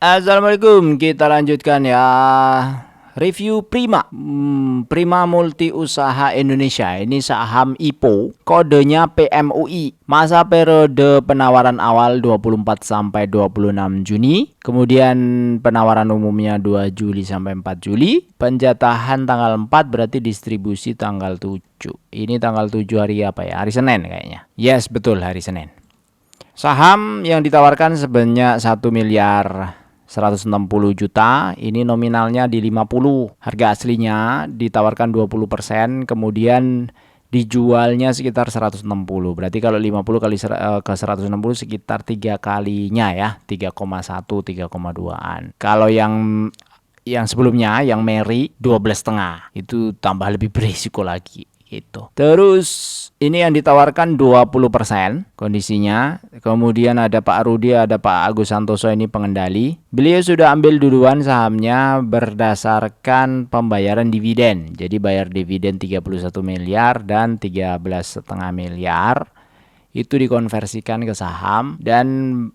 Assalamualaikum, kita lanjutkan ya. Review Prima. Prima Multi Usaha Indonesia. Ini saham IPO, kodenya PMUI. Masa periode penawaran awal 24 sampai 26 Juni. Kemudian penawaran umumnya 2 Juli sampai 4 Juli. Penjatahan tanggal 4 berarti distribusi tanggal 7. Ini tanggal 7 hari apa ya? Hari Senin kayaknya. Yes, betul hari Senin. Saham yang ditawarkan sebanyak 1 miliar 160 juta, ini nominalnya di 50. Harga aslinya ditawarkan 20%, kemudian dijualnya sekitar 160. Berarti kalau 50 kali ke 160 sekitar 3 kalinya ya, 3,1 3,2-an. Kalau yang sebelumnya yang Mary 12,5 itu tambah lebih berisiko lagi gitu. Terus ini yang ditawarkan 20% kondisinya. Kemudian ada Pak Rudi, ada Pak Agus Santoso, ini pengendali. Beliau sudah ambil duluan sahamnya berdasarkan pembayaran dividen. Jadi bayar dividen 31 miliar dan 13,5 miliar. Itu dikonversikan ke saham dan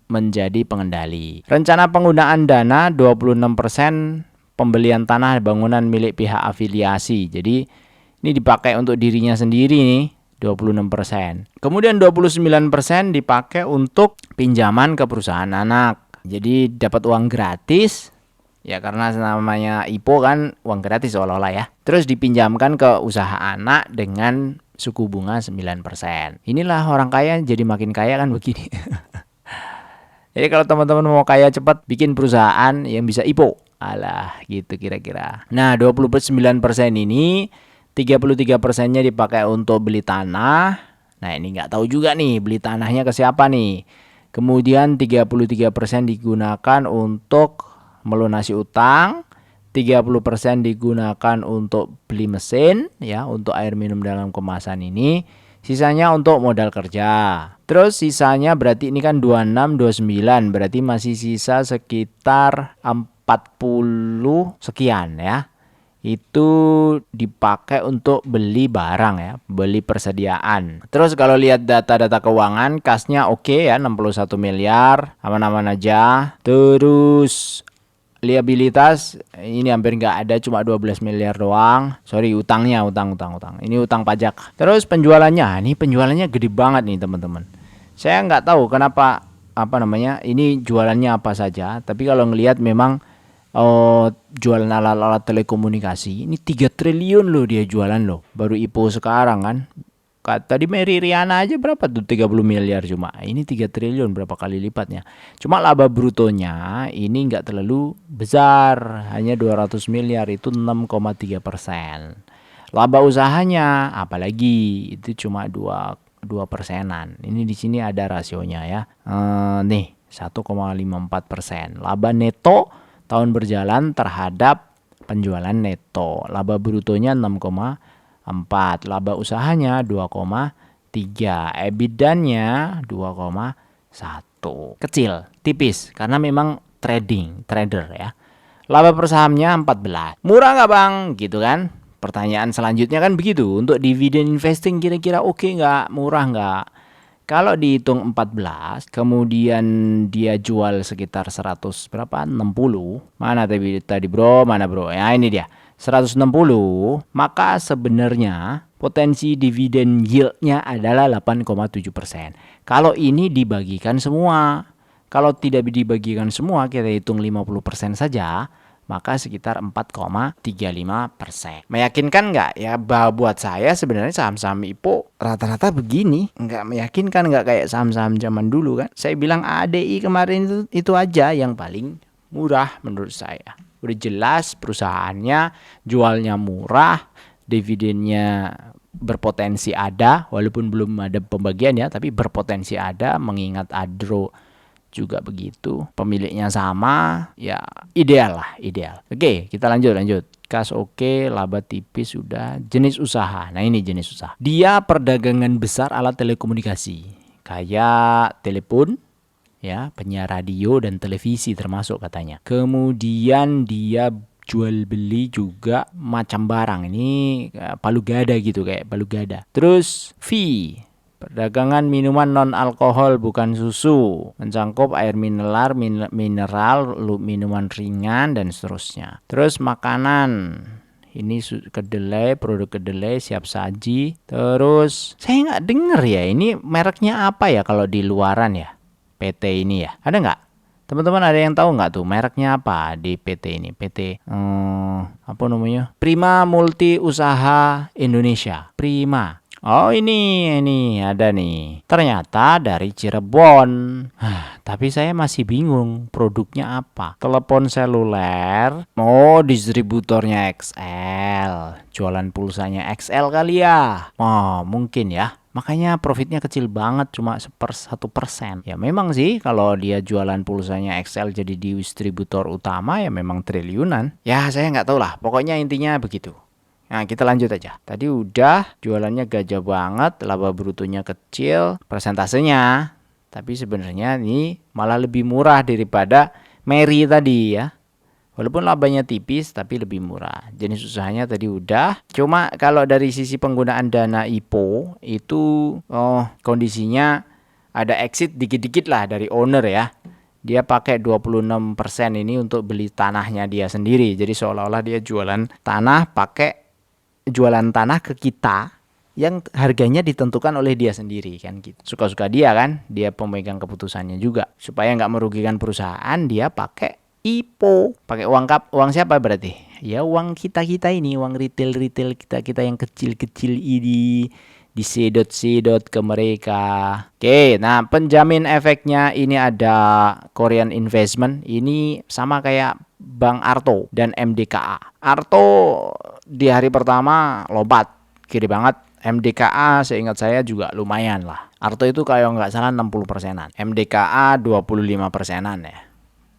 menjadi pengendali. Rencana penggunaan dana 26% pembelian tanah bangunan milik pihak afiliasi. Jadi ini dipakai untuk dirinya sendiri nih, 26%. Kemudian 29% dipakai untuk pinjaman ke perusahaan anak. Jadi dapat uang gratis, ya karena namanya IPO kan uang gratis seolah-olah ya. Terus dipinjamkan ke usaha anak dengan suku bunga 9%. Inilah orang kaya jadi makin kaya kan begini. Jadi kalau teman-teman mau kaya cepat, bikin perusahaan yang bisa IPO. Alah gitu kira-kira. Nah 29% ini 33%-nya dipakai untuk beli tanah. Nah ini nggak tahu juga nih beli tanahnya ke siapa nih. Kemudian 33% digunakan untuk melunasi utang. 30% digunakan untuk beli mesin ya, untuk air minum dalam kemasan ini. Sisanya untuk modal kerja. Terus sisanya berarti ini kan 26, 29. Berarti masih sisa sekitar 40 sekian ya. Itu dipakai untuk beli barang ya, beli persediaan. Terus kalau lihat data-data keuangan, kasnya oke ya, 61 miliar, aman-aman aja. Terus liabilitas ini hampir nggak ada, cuma 12 miliar doang. Sorry, utangnya, utang. Ini utang pajak. Terus penjualannya, ini penjualannya gede banget nih teman-teman. Saya nggak tahu kenapa ini jualannya apa saja, tapi kalau ngelihat memang jualan alat-alat telekomunikasi ini 3 triliun loh dia jualan loh, baru IPO sekarang kan. Tadi Mary Riana aja berapa tuh, 30 miliar, cuma ini 3 triliun, berapa kali lipatnya. Cuma laba brutonya ini nggak terlalu besar, hanya 200 miliar, itu 6,3%. Laba usahanya apalagi itu cuma 2%-an. Ini di sini ada rasionya ya. Nih 1,54%. Laba neto tahun berjalan terhadap penjualan neto. Laba brutonya 6,4. Laba usahanya 2,3. EBITDA-nya 2,1. Kecil, tipis. Karena memang trader ya. Laba per sahamnya 14. Murah nggak bang? Gitu kan. Pertanyaan selanjutnya kan begitu. Untuk dividen investing kira-kira oke nggak? Murah nggak? Kalau dihitung 14, kemudian dia jual sekitar 100 berapa? 60. Mana tadi bro? Mana bro? Ya ini dia. 160, maka sebenarnya potensi dividen yield-nya adalah 8,7%. Kalau ini dibagikan semua. Kalau tidak dibagikan semua, kita hitung 50% saja, maka sekitar 4,35%. Meyakinkan nggak? Ya buat saya sebenarnya saham-saham IPO rata-rata begini. Nggak meyakinkan, nggak kayak saham-saham zaman dulu kan. Saya bilang ADI kemarin itu aja yang paling murah menurut saya. Udah jelas perusahaannya, jualnya murah, dividennya berpotensi ada, walaupun belum ada pembagian ya, tapi berpotensi ada, mengingat Adro juga begitu, pemiliknya sama, ya ideal lah, ideal. Oke, kita lanjut. Kas oke, laba tipis sudah. Jenis usaha, nah ini jenis usaha. Dia perdagangan besar alat telekomunikasi, kayak telepon, ya, penyiar radio dan televisi termasuk katanya. Kemudian dia jual beli juga macam barang, ini palu gada gitu, kayak palu gada. Terus fee Perdagangan minuman non-alkohol bukan susu, mencakup air mineral, minuman ringan, dan seterusnya. Terus makanan, ini kedelai, produk kedelai, siap saji. Terus saya nggak denger ya, ini mereknya apa ya kalau di luaran ya, PT ini ya, ada nggak? Teman-teman ada yang tahu nggak tuh mereknya apa di PT ini? PT apa namanya? Prima Multi Usaha Indonesia. Prima. Oh ini ada nih. Ternyata dari Cirebon. Tapi saya masih bingung produknya apa. Telepon seluler. Oh distributornya XL. Jualan pulsanya XL kali ya. Oh mungkin ya. Makanya profitnya kecil banget, cuma 1%. Ya memang sih kalau dia jualan pulsanya XL jadi distributor utama ya memang triliunan. Ya saya nggak tahu lah, pokoknya intinya begitu. Nah kita lanjut aja. Tadi udah jualannya gajah banget, laba brutonya kecil, persentasenya. Tapi sebenarnya ini malah lebih murah daripada Mary tadi ya. Walaupun labanya tipis tapi lebih murah. Jenis usahanya tadi udah. Cuma kalau dari sisi penggunaan dana IPO itu kondisinya ada exit dikit-dikit lah dari owner ya. Dia pakai 26% ini untuk beli tanahnya dia sendiri. Jadi seolah-olah dia jualan tanah ke kita yang harganya ditentukan oleh dia sendiri kan gitu. Suka-suka dia kan, dia pemegang keputusannya juga. Supaya nggak merugikan perusahaan, dia pakai IPO, pakai uang siapa berarti? Ya uang kita ini, uang retail kita yang kecil-kecil ini disedot ke mereka. Oke, nah penjamin efeknya ini ada Korean Investment, ini sama kayak Bank Arto dan MDKA. Arto di hari pertama lompat, kiri banget. MDKA seingat saya juga lumayan lah. Arto itu kalau nggak salah 60%-an. MDKA 25%-an ya.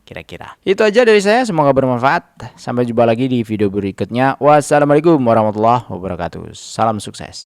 Kira-kira. Itu aja dari saya, semoga bermanfaat. Sampai jumpa lagi di video berikutnya. Wassalamualaikum warahmatullahi wabarakatuh. Salam sukses.